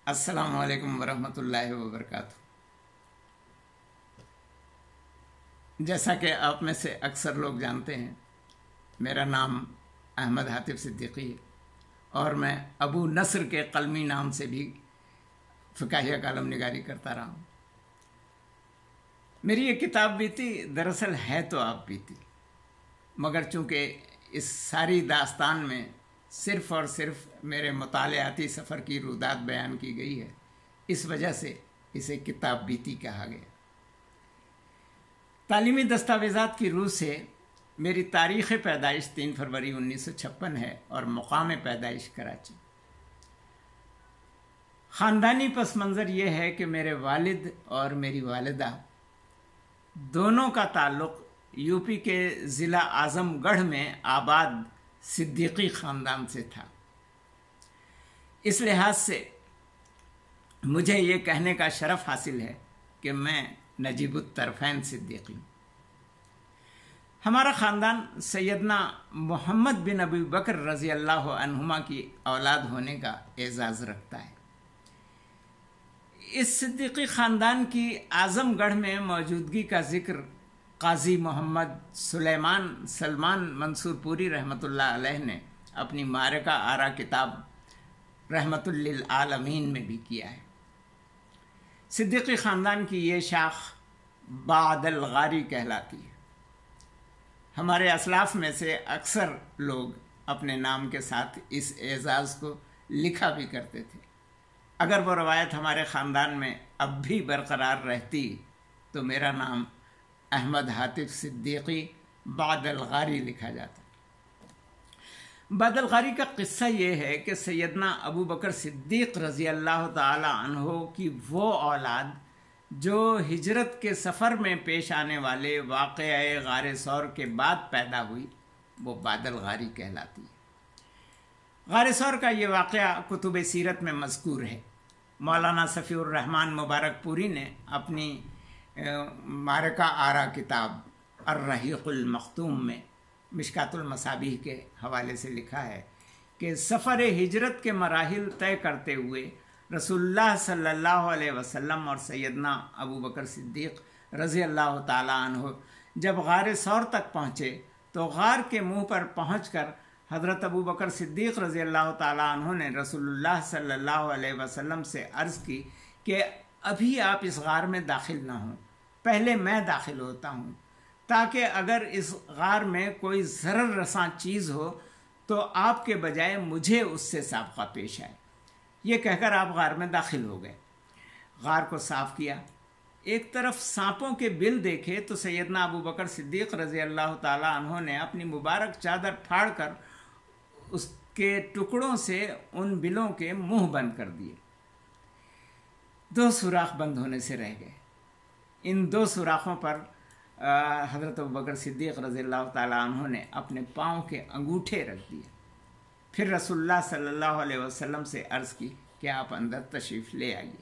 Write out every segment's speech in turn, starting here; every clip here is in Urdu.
السلام علیکم ورحمۃ اللہ وبرکاتہ۔ جیسا کہ آپ میں سے اکثر لوگ جانتے ہیں، میرا نام احمد حاتف صدیقی ہے اور میں ابو نصر کے قلمی نام سے بھی فقاہیہ کالم نگاری کرتا رہا ہوں۔ میری یہ کتاب بھی تھی، دراصل ہے تو آپ بھی تھی، مگر چونکہ اس ساری داستان میں صرف اور صرف میرے مطالعاتی سفر کی رودات بیان کی گئی ہے، اس وجہ سے اسے کتاب بیتی کہا گیا۔ تعلیمی دستاویزات کی روح سے میری تاریخ پیدائش 3 فروری 1956 ہے اور مقام پیدائش کراچی۔ خاندانی پس منظر یہ ہے کہ میرے والد اور میری والدہ دونوں کا تعلق یو پی کے ضلع اعظم گڑھ میں آباد صدیقی خاندان سے تھا۔ اس لحاظ سے مجھے یہ کہنے کا شرف حاصل ہے کہ میں نجیب الطرفین صدیقی ہوں۔ ہمارا خاندان سیدنا محمد بن ابی بکر رضی اللہ عنہما کی اولاد ہونے کا اعزاز رکھتا ہے۔ اس صدیقی خاندان کی اعظم گڑھ میں موجودگی کا ذکر قاضی محمد سلمان منصور پوری رحمۃ اللہ علیہ نے اپنی معرکہ آرا کتاب رحمۃ للعالمین میں بھی کیا ہے۔ صدیقی خاندان کی یہ شاخ بعد الغاری کہلاتی ہے۔ ہمارے اسلاف میں سے اکثر لوگ اپنے نام کے ساتھ اس اعزاز کو لکھا بھی کرتے تھے۔ اگر وہ روایت ہمارے خاندان میں اب بھی برقرار رہتی تو میرا نام احمد حاتف صدیقی بعد الغاری لکھا جاتا۔ بعد الغاری کا قصہ یہ ہے کہ سیدنا ابو بکر صدیق رضی اللہ تعالی عنہ کی وہ اولاد جو ہجرت کے سفر میں پیش آنے والے واقعہ غار ثور کے بعد پیدا ہوئی، وہ بعد الغاری کہلاتی ہے۔ غار ثور کا یہ واقعہ کتب سیرت میں مذکور ہے۔ مولانا صفی الرحمن مبارک پوری نے اپنی معرکہ آرا کتاب الرحیق المختوم میں مشکات المصابیح کے حوالے سے لکھا ہے کہ سفر ہجرت کے مراحل طے کرتے ہوئے رسول اللہ صلی اللہ علیہ وسلم اور سیدنا ابو بکر صدیق رضی اللہ تعالی عنہ جب غار ثور تک پہنچے تو غار کے منہ پر پہنچ کر حضرت ابو بکر صدیق رضی اللہ تعالی عنہ نے رسول اللہ صلی اللہ علیہ وسلم سے عرض کی کہ ابھی آپ اس غار میں داخل نہ ہوں، پہلے میں داخل ہوتا ہوں، تاکہ اگر اس غار میں کوئی ضرر رساں چیز ہو تو آپ کے بجائے مجھے اس سے سابقہ پیش آئے۔ یہ کہہ کر آپ غار میں داخل ہو گئے۔ غار کو صاف کیا، ایک طرف سانپوں کے بل دیکھے تو سیدنا ابو بکر صدیق رضی اللہ تعالی عنہ نے اپنی مبارک چادر پھاڑ کر اس کے ٹکڑوں سے ان بلوں کے منہ بند کر دیے۔ 2 سوراخ بند ہونے سے رہ گئے۔ ان 2 سوراخوں پر حضرت ابوبکر صدیق رضی اللہ تعالی عنہ نے اپنے پاؤں کے انگوٹھے رکھ دیے۔ پھر رسول اللہ صلی اللہ علیہ وسلم سے عرض کی کہ آپ اندر تشریف لے آئیے۔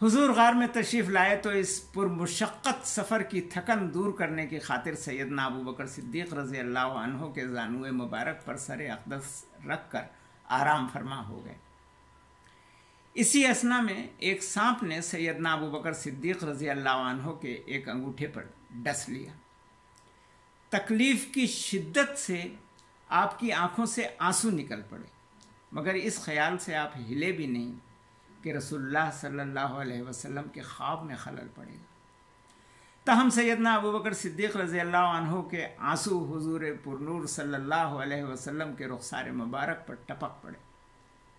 حضور غار میں تشریف لائے تو اس پرمشقت سفر کی تھکن دور کرنے کی خاطر سیدنا ابو بکر صدیق رضی اللہ عنہ کے زانوئے مبارک پر سر اقدس رکھ کر آرام فرما ہو گئے۔ اسی اثنا میں ایک سانپ نے سیدنا ابو بکر صدیق رضی اللہ عنہ کے ایک انگوٹھے پر ڈس لیا۔ تکلیف کی شدت سے آپ کی آنکھوں سے آنسو نکل پڑے، مگر اس خیال سے آپ ہلے بھی نہیں کہ رسول اللہ صلی اللہ علیہ وسلم کے خواب میں خلل پڑے گا۔ تاہم سیدنا ابو بکر صدیق رضی اللہ عنہ کے آنسو حضور پرنور صلی اللہ علیہ وسلم کے رخسار مبارک پر ٹپک پڑے۔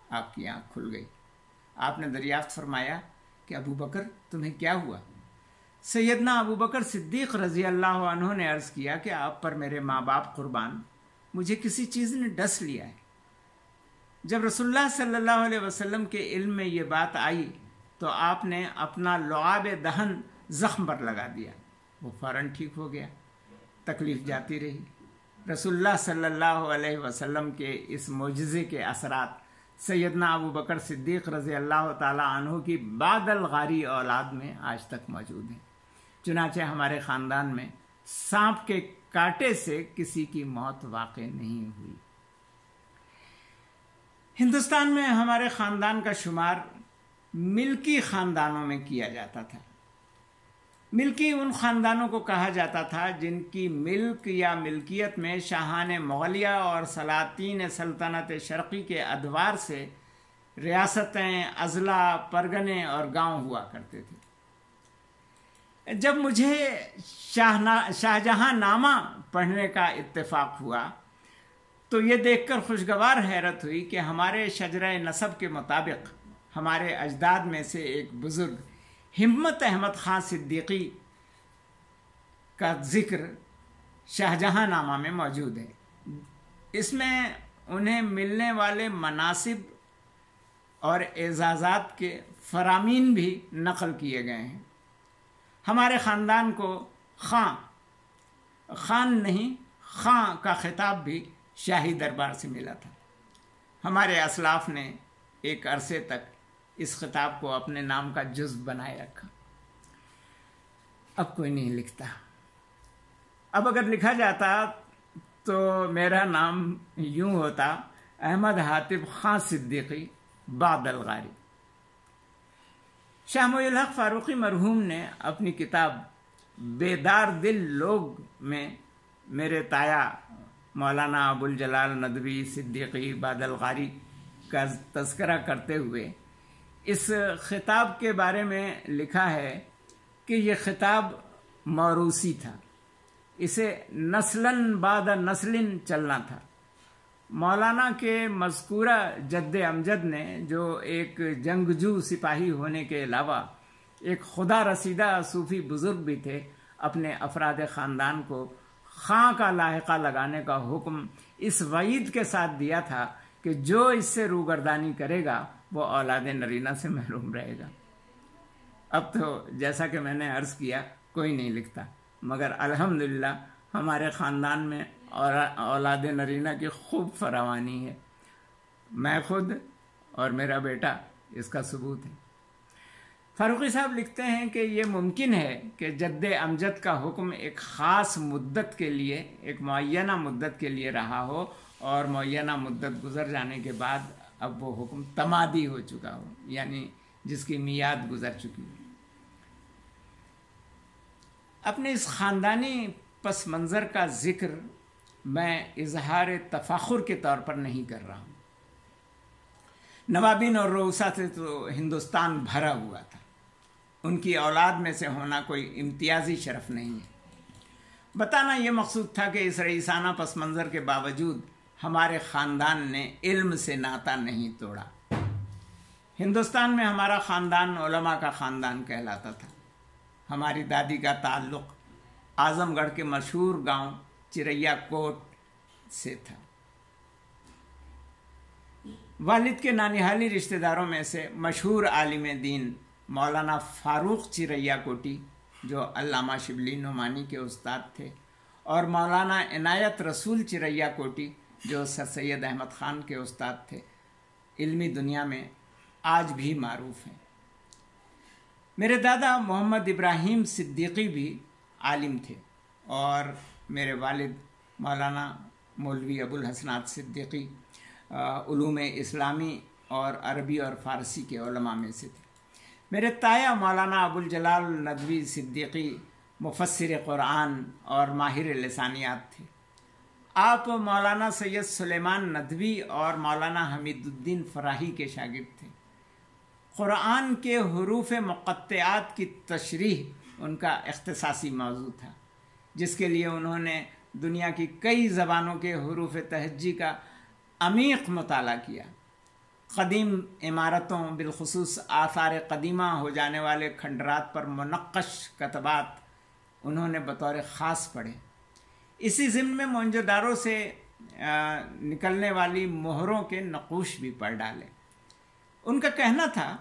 آپ کی آنکھ کھل گئی۔ آپ نے دریافت فرمایا کہ ابو بکر تمہیں کیا ہوا؟ سیدنا ابو بکر صدیق رضی اللہ عنہ نے عرض کیا کہ آپ پر میرے ماں باپ قربان، مجھے کسی چیز نے ڈس لیا ہے۔ جب رسول اللہ صلی اللہ علیہ وسلم کے علم میں یہ بات آئی تو آپ نے اپنا لعاب دہن زخم پر لگا دیا، وہ فوراً ٹھیک ہو گیا۔ تکلیف جاتی رہی۔ رسول اللہ صلی اللہ علیہ وسلم کے اس معجزے کے اثرات سیدنا ابو بکر صدیق رضی اللہ تعالی عنہ کی بعد الغاری اولاد میں آج تک موجود ہیں۔ چنانچہ ہمارے خاندان میں سانپ کے کاٹے سے کسی کی موت واقع نہیں ہوئی۔ ہندوستان میں ہمارے خاندان کا شمار ملکی خاندانوں میں کیا جاتا تھا۔ ملکی ان خاندانوں کو کہا جاتا تھا جن کی ملک یا ملکیت میں شاہان مغلیہ اور سلاطین سلطنت شرقی کے ادوار سے ریاستیں، اضلاع، پرگنے اور گاؤں ہوا کرتے تھے۔ جب مجھے شاہجہاں نامہ پڑھنے کا اتفاق ہوا تو یہ دیکھ کر خوشگوار حیرت ہوئی کہ ہمارے شجرہ نسب کے مطابق ہمارے اجداد میں سے ایک بزرگ ہمت احمد خان صدیقی کا ذکر شاہجہاں نامہ میں موجود ہے۔ اس میں انہیں ملنے والے مناصب اور اعزازات کے فرامین بھی نقل کیے گئے ہیں۔ ہمارے خاندان کو خان نہیں خاں کا خطاب بھی شاہی دربار سے ملا تھا۔ ہمارے اسلاف نے ایک عرصے تک اس خطاب کو اپنے نام کا جزو بنائے رکھا۔ اب کوئی نہیں لکھتا۔ اب اگر لکھا جاتا تو میرا نام یوں ہوتا: احمد حاتب خان صدیقی بعد الغاری۔ شاہ محی الحق فاروقی مرحوم نے اپنی کتاب بیدار دل لوگ میں میرے تایا مولانا ابوالجلال ندوی صدیقی بعد الغاری کا تذکرہ کرتے ہوئے اس خطاب کے بارے میں لکھا ہے کہ یہ خطاب موروثی تھا، اسے نسلاً بعد نسلن چلنا تھا۔ مولانا کے مذکورہ جد امجد نے، جو ایک جنگجو سپاہی ہونے کے علاوہ ایک خدا رسیدہ صوفی بزرگ بھی تھے، اپنے افراد خاندان کو خاں کا لاحقہ لگانے کا حکم اس وعید کے ساتھ دیا تھا کہ جو اس سے روگردانی کرے گا وہ اولاد نرینہ سے محروم رہے گا۔ اب تو جیسا کہ میں نے عرض کیا کوئی نہیں لکھتا، مگر الحمدللہ ہمارے خاندان میں اولاد نرینہ کی خوب فراوانی ہے۔ میں خود اور میرا بیٹا اس کا ثبوت ہے۔ فاروقی صاحب لکھتے ہیں کہ یہ ممکن ہے کہ جد امجد کا حکم ایک خاص مدت کے لیے، ایک معینہ مدت کے لیے رہا ہو، اور معینہ مدت گزر جانے کے بعد اب وہ حکم تمادی ہو چکا ہو، یعنی جس کی میعاد گزر چکی ہو۔ اپنے اس خاندانی پس منظر کا ذکر میں اظہار تفاخر کے طور پر نہیں کر رہا ہوں۔ نوابین اور رؤسا سے تو ہندوستان بھرا ہوا تھا، ان کی اولاد میں سے ہونا کوئی امتیازی شرف نہیں ہے۔ بتانا یہ مقصود تھا کہ اس رئیسانہ پس منظر کے باوجود ہمارے خاندان نے علم سے ناتا نہیں توڑا۔ ہندوستان میں ہمارا خاندان علماء کا خاندان کہلاتا تھا۔ ہماری دادی کا تعلق اعظم گڑھ کے مشہور گاؤں چریا کوٹ سے تھا۔ والد کے نانیحالی رشتہ داروں میں سے مشہور عالم دین مولانا فاروق چریا کوٹی، جو علامہ شبلی نعمانی کے استاد تھے، اور مولانا عنایت رسول چریا کوٹی، جو سر سید احمد خان کے استاد تھے، علمی دنیا میں آج بھی معروف ہیں۔ میرے دادا محمد ابراہیم صدیقی بھی عالم تھے، اور میرے والد مولانا مولوی ابوالحسنات صدیقی علوم اسلامی اور عربی اور فارسی کے علماء میں سے تھے۔ میرے تایا مولانا ابوالجلال ندوی صدیقی مفسر قرآن اور ماہر لسانیات تھے۔ آپ مولانا سید سلیمان ندوی اور مولانا حمید الدین فراہی کے شاگرد تھے۔ قرآن کے حروف مقطعات کی تشریح ان کا اختصاصی موضوع تھا، جس کے لیے انہوں نے دنیا کی کئی زبانوں کے حروف تہجی کا عمیق مطالعہ کیا۔ قدیم عمارتوں، بالخصوص آثار قدیمہ ہو جانے والے کھنڈرات پر منقش کتبات انہوں نے بطور خاص پڑھے۔ اسی ضمن میں موئنجو دارو سے نکلنے والی مہروں کے نقوش بھی پڑھ ڈالے۔ ان کا کہنا تھا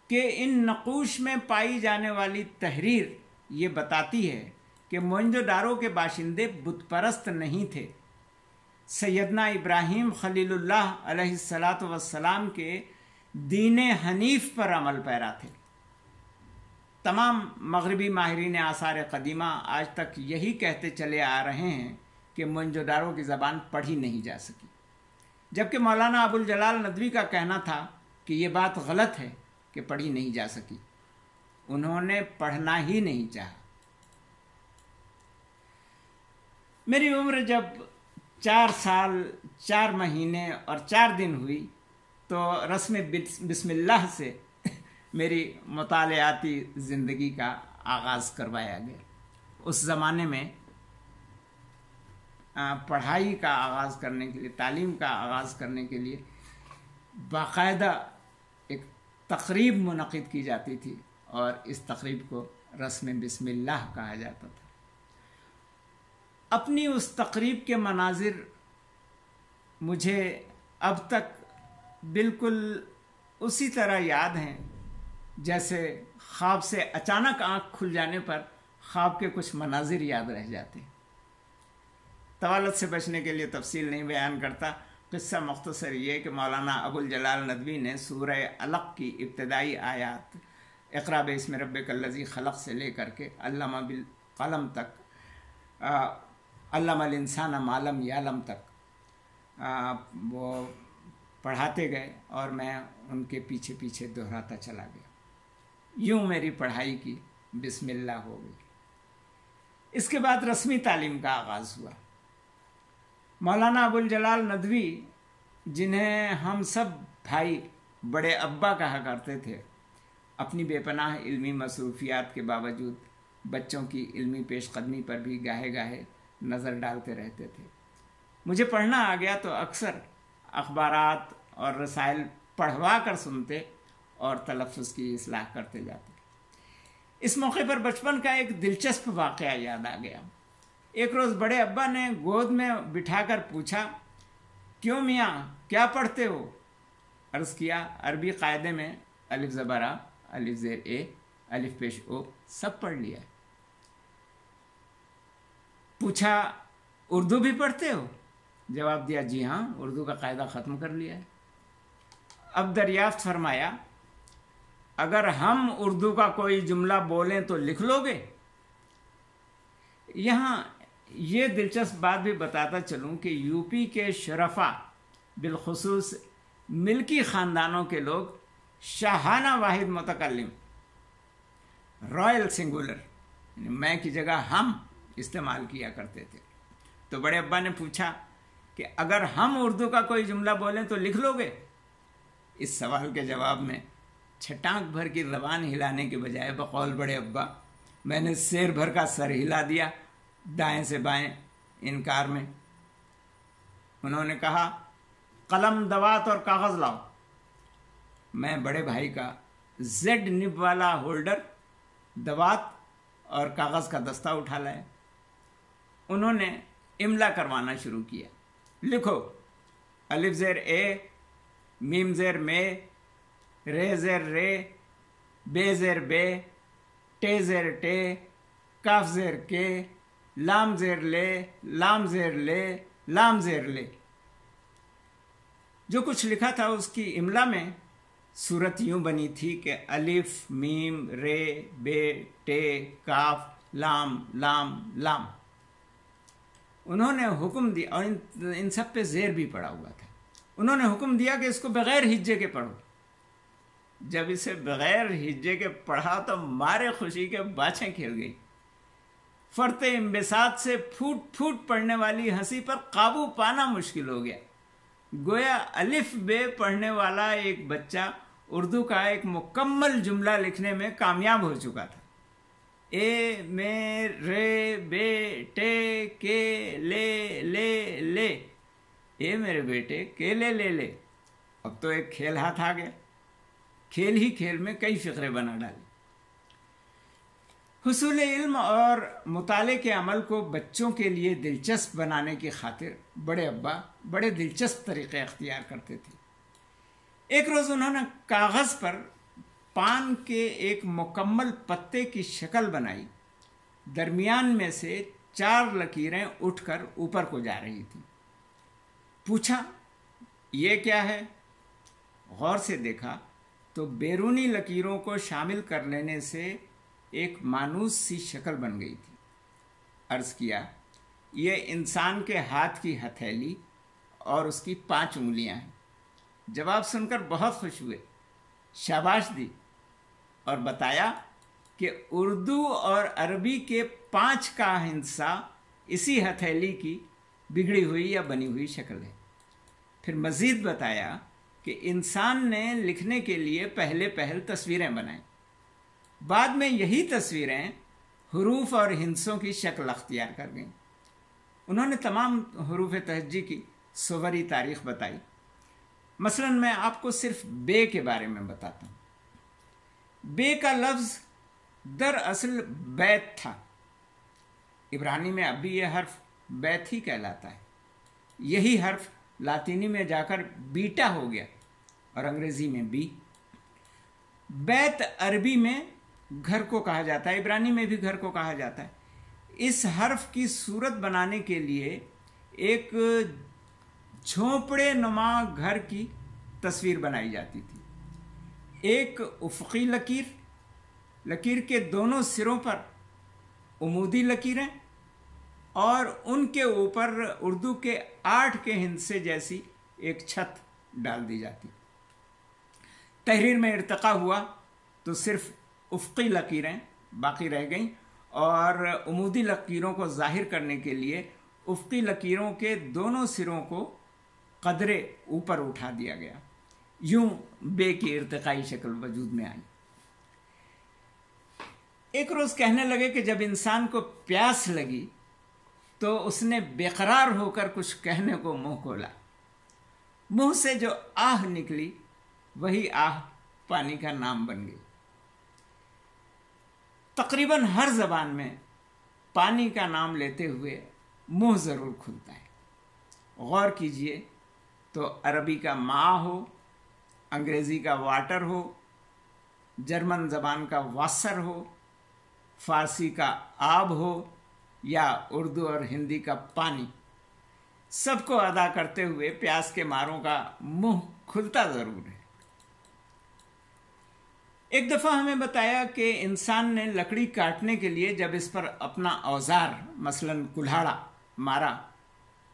کہ ان نقوش میں پائی جانے والی تحریر یہ بتاتی ہے کہ موئنجو دارو کے باشندے بت پرست نہیں تھے، سیدنا ابراہیم خلیل اللہ علیہ السلام کے دین حنیف پر عمل پیرا تھے۔ تمام مغربی ماہرین آثار قدیمہ آج تک یہی کہتے چلے آ رہے ہیں کہ موئنجو دارو کی زبان پڑھی نہیں جا سکی۔ جبکہ مولانا ابوالجلال ندوی کا کہنا تھا کہ یہ بات غلط ہے کہ پڑھی نہیں جا سکی، انہوں نے پڑھنا ہی نہیں چاہا۔ میری عمر جب 4 سال 4 مہینے اور 4 دن ہوئی تو رسم بسم اللہ سے میری مطالعاتی زندگی کا آغاز کروایا گیا۔ اس زمانے میں پڑھائی کا آغاز کرنے کے لیے، تعلیم کا آغاز کرنے کے لیے باقاعدہ ایک تقریب منعقد کی جاتی تھی اور اس تقریب کو رسم بسم اللہ کہا جاتا تھا۔ اپنی اس تقریب کے مناظر مجھے اب تک بالکل اسی طرح یاد ہیں جیسے خواب سے اچانک آنکھ کھل جانے پر خواب کے کچھ مناظر یاد رہ جاتے ہیں۔ طوالت سے بچنے کے لیے تفصیل نہیں بیان کرتا، قصہ مختصر یہ کہ مولانا ابوالجلال ندوی نے سورہ علق کی ابتدائی آیات اقرأ باسم ربک الذی خلق سے لے کر کے علم بالقلم تک، علم الانسان ما لم یعلم تک وہ پڑھاتے گئے اور میں ان کے پیچھے پیچھے دہراتا چلا گیا۔ یوں میری پڑھائی کی بسم اللہ ہو گئی۔ اس کے بعد رسمی تعلیم کا آغاز ہوا۔ مولانا ابوالجلال ندوی، جنہیں ہم سب بھائی بڑے ابا کہا کرتے تھے، اپنی بے پناہ علمی مصروفیات کے باوجود بچوں کی علمی پیش قدمی پر بھی گاہے گاہے نظر ڈالتے رہتے تھے۔ مجھے پڑھنا آ گیا تو اکثر اخبارات اور رسائل پڑھوا کر سنتے اور تلفظ کی اصلاح کرتے جاتے۔ اس موقع پر بچپن کا ایک دلچسپ واقعہ یاد آ گیا۔ ایک روز بڑے ابا نے گود میں بٹھا کر پوچھا، کیوں میاں کیا پڑھتے ہو؟ عرض کیا، عربی قاعدے میں الف زبر آ، الف زیر اے، الف پیش او سب پڑھ لیا ہے۔ پوچھا، اردو بھی پڑھتے ہو؟ جواب دیا، جی ہاں، اردو کا قاعدہ ختم کر لیا ہے۔ اب دریافت فرمایا، اگر ہم اردو کا کوئی جملہ بولیں تو لکھ لو گے؟ یہاں یہ دلچسپ بات بھی بتاتا چلوں کہ یو پی کے شرفا، بالخصوص ملکی خاندانوں کے لوگ شاہانہ واحد متکلم، رائل سنگولر، یعنی میں کی جگہ ہم استعمال کیا کرتے تھے۔ تو بڑے ابا نے پوچھا کہ اگر ہم اردو کا کوئی جملہ بولیں تو لکھ لو گے؟ اس سوال کے جواب میں چھٹانک بھر کی زبان ہلانے کے بجائے بقول بڑے ابا میں نے سیر بھر کا سر ہلا دیا، دائیں سے بائیں انکار میں۔ انہوں نے کہا، قلم، دوات اور کاغذ لاؤ۔ میں بڑے بھائی کا زیڈ نب والا ہولڈر، دوات اور کاغذ کا دستہ اٹھا لایا۔ انہوں نے املا کروانا شروع کیا۔ لکھو، الف زیر اے، میم زیر میں، رے زیر رے، بے زیر بے، ٹے زیر ٹے، کاف زیر کے، لام زیر لے، لام زیر لے، لام زیر لے۔ جو کچھ لکھا تھا اس کی املا میں صورت یوں بنی تھی کہ الف، میم، رے، بے، ٹے، کاف، لام، لام، لام۔ انہوں نے حکم دیا، اور ان سب پہ زیر بھی پڑا ہوا تھا، انہوں نے حکم دیا کہ اس کو بغیر ہجے کے پڑھو۔ جب اسے بغیر ہجے کے پڑھا تو مارے خوشی کے باچھیں کھل گئی۔ فرط انبساط سے پھوٹ پھوٹ پڑھنے والی ہنسی پر قابو پانا مشکل ہو گیا۔ گویا الف بے پڑھنے والا ایک بچہ اردو کا ایک مکمل جملہ لکھنے میں کامیاب ہو چکا تھا۔ اے میں، رے، بے، ٹے، کے، لے، لے، لے، اے میرے بیٹے کے لے لے لے۔ اب تو ایک کھیل ہاتھ آ گیا۔ کھیل ہی کھیل میں کئی فقرے بنا ڈالے۔ حصول علم اور مطالعے کے عمل کو بچوں کے لیے دلچسپ بنانے کی خاطر بڑے ابا بڑے دلچسپ طریقے اختیار کرتے تھے۔ ایک روز انہوں نے کاغذ پر پان کے ایک مکمل پتے کی شکل بنائی، درمیان میں سے 4 لکیریں اٹھ کر اوپر کو جا رہی تھیں۔ پوچھا، یہ کیا ہے؟ غور سے دیکھا تو بیرونی لکیروں کو شامل کر لینے سے ایک مانوس سی شکل بن گئی تھی۔ عرض کیا، یہ انسان کے ہاتھ کی ہتھیلی اور اس کی 5 انگلیاں ہیں۔ جواب سن کر بہت خوش ہوئے، شاباش دی اور بتایا کہ اردو اور عربی کے 5 کا ہندسہ اسی ہتھیلی کی بگڑی ہوئی یا بنی ہوئی شکل ہے۔ پھر مزید بتایا کہ انسان نے لکھنے کے لیے پہل تصویریں بنائیں، بعد میں یہی تصویریں حروف اور ہندسوں کی شکل اختیار کر گئیں۔ انہوں نے تمام حروف تہجی کی صوری تاریخ بتائی۔ مثلا میں آپ کو صرف بے کے بارے میں بتاتا ہوں۔ بے کا لفظ دراصل بیت تھا۔ عبرانی میں اب بھی یہ حرف بیت ہی کہلاتا ہے۔ یہی حرف لاطینی میں جا کر بیٹا ہو گیا اور انگریزی میں بی۔ بیت عربی میں گھر کو کہا جاتا ہے، عبرانی میں بھی گھر کو کہا جاتا ہے۔ اس حرف کی صورت بنانے کے لیے ایک جھونپڑے نما گھر کی تصویر بنائی جاتی تھی۔ ایک افقی لکیر کے دونوں سروں پر عمودی لکیریں اور ان کے اوپر اردو کے 8 کے ہندسے جیسی ایک چھت ڈال دی جاتی۔ تحریر میں ارتقا ہوا تو صرف افقی لکیریں باقی رہ گئیں اور عمودی لکیروں کو ظاہر کرنے کے لیے افقی لکیروں کے دونوں سروں کو قدرے اوپر اٹھا دیا گیا۔ یوں بے کی ارتقائی شکل وجود میں آئی۔ ایک روز کہنے لگے کہ جب انسان کو پیاس لگی تو اس نے بے قرار ہو کر کچھ کہنے کو منہ کھولا۔ منہ سے جو آہ نکلی وہی آہ پانی کا نام بن گئی۔ تقریباً ہر زبان میں پانی کا نام لیتے ہوئے منہ ضرور کھلتا ہے۔ غور کیجئے تو عربی کا ماء ہو، انگریزی کا واٹر ہو، جرمن زبان کا واسر ہو، فارسی کا آب ہو یا اردو اور ہندی کا پانی، سب کو ادا کرتے ہوئے پیاس کے ماروں کا منہ کھلتا ضرور ہے۔ ایک دفعہ ہمیں بتایا کہ انسان نے لکڑی کاٹنے کے لیے جب اس پر اپنا اوزار مثلا کلہاڑا مارا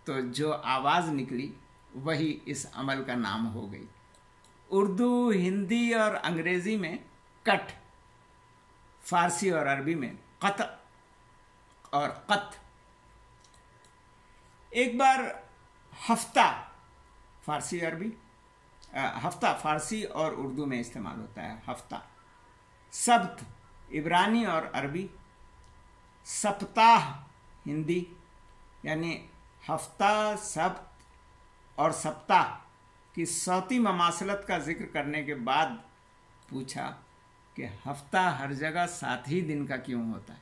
تو جو آواز نکلی وہی اس عمل کا نام ہو گئی۔ اردو، ہندی اور انگریزی میں کٹ، فارسی اور عربی میں قطع اور قط۔ ایک بار ہفتہ فارسی اور اردو میں استعمال ہوتا ہے، ہفتہ۔ سبت عبرانی اور عربی، سپتاہ ہندی، یعنی ہفتہ، سبت اور سپتاہ کی صوتی مماثلت کا ذکر کرنے کے بعد پوچھا کہ ہفتہ ہر جگہ 7 ہی دن کا کیوں ہوتا ہے؟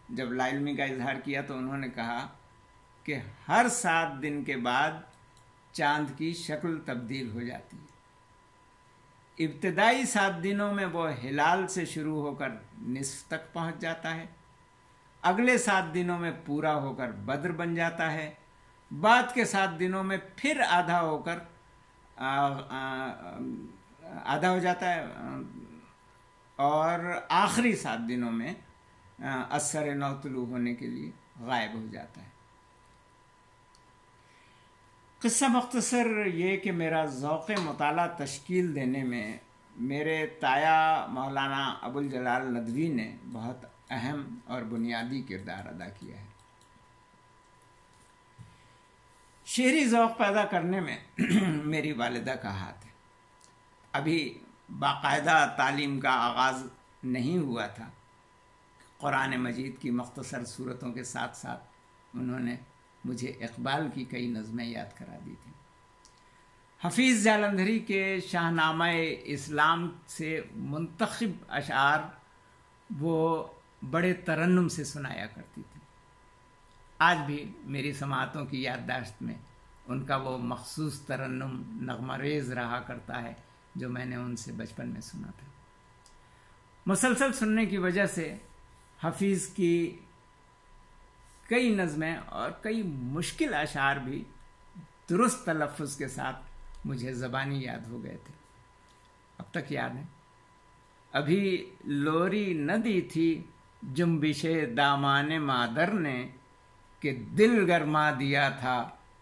جب لا علمی کا اظہار کیا تو انہوں نے کہا کہ ہر 7 دن کے بعد چاند کی شکل تبدیل ہو جاتی ہے۔ ابتدائی 7 دنوں میں وہ ہلال سے شروع ہو کر نصف تک پہنچ جاتا ہے، اگلے 7 دنوں میں پورا ہو کر بدر بن جاتا ہے، بعد کے 7 دنوں میں پھر آدھا ہو جاتا ہے اور آخری 7 دنوں میں اثر نو طلوع ہونے کے لیے غائب ہو جاتا ہے۔ قصہ مختصر یہ کہ میرا ذوق مطالعہ تشکیل دینے میں میرے تایا مولانا ابوالجلال ندوی نے بہت اہم اور بنیادی کردار ادا کیا ہے۔ شعری ذوق پیدا کرنے میں میری والدہ کا ہاتھ ہے۔ ابھی باقاعدہ تعلیم کا آغاز نہیں ہوا تھا، قرآن مجید کی مختصر صورتوں کے ساتھ ساتھ انہوں نے مجھے اقبال کی کئی نظمیں یاد کرا دی تھیں۔ حفیظ جالندھری کے شاہنامہ اسلام سے منتخب اشعار وہ بڑے ترنم سے سنایا کرتی تھی۔ آج بھی میری سماعتوں کی یادداشت میں ان کا وہ مخصوص ترنم نغمہ ریز رہا کرتا ہے جو میں نے ان سے بچپن میں سنا تھا۔ مسلسل سننے کی وجہ سے حفیظ کی کئی نظمیں اور کئی مشکل اشعار بھی درست تلفظ کے ساتھ مجھے زبانی یاد ہو گئے تھے، اب تک یاد ہے۔ ابھی لوری نہ دی تھی جنبش دامان مادر نے، کہ دل گرما دیا تھا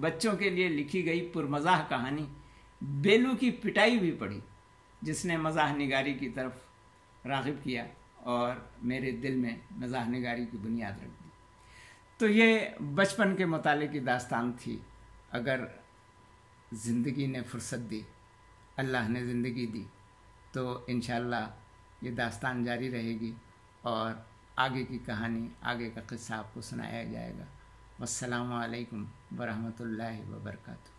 بچوں کے لیے لکھی گئی پرمزاح کہانی بیلو کی پٹائی بھی پڑھی، جس نے مزاح نگاری کی طرف راغب کیا اور میرے دل میں مزاح نگاری کی بنیاد رکھ دی۔ تو یہ بچپن کے مطالعے کی داستان تھی۔ اگر زندگی نے فرصت دی، اللہ نے زندگی دی، تو انشاءاللہ یہ داستان جاری رہے گی اور آگے کی کہانی، آگے کا قصہ آپ کو سنایا جائے گا۔ والسلام علیکم ورحمۃ اللہ وبرکاتہ۔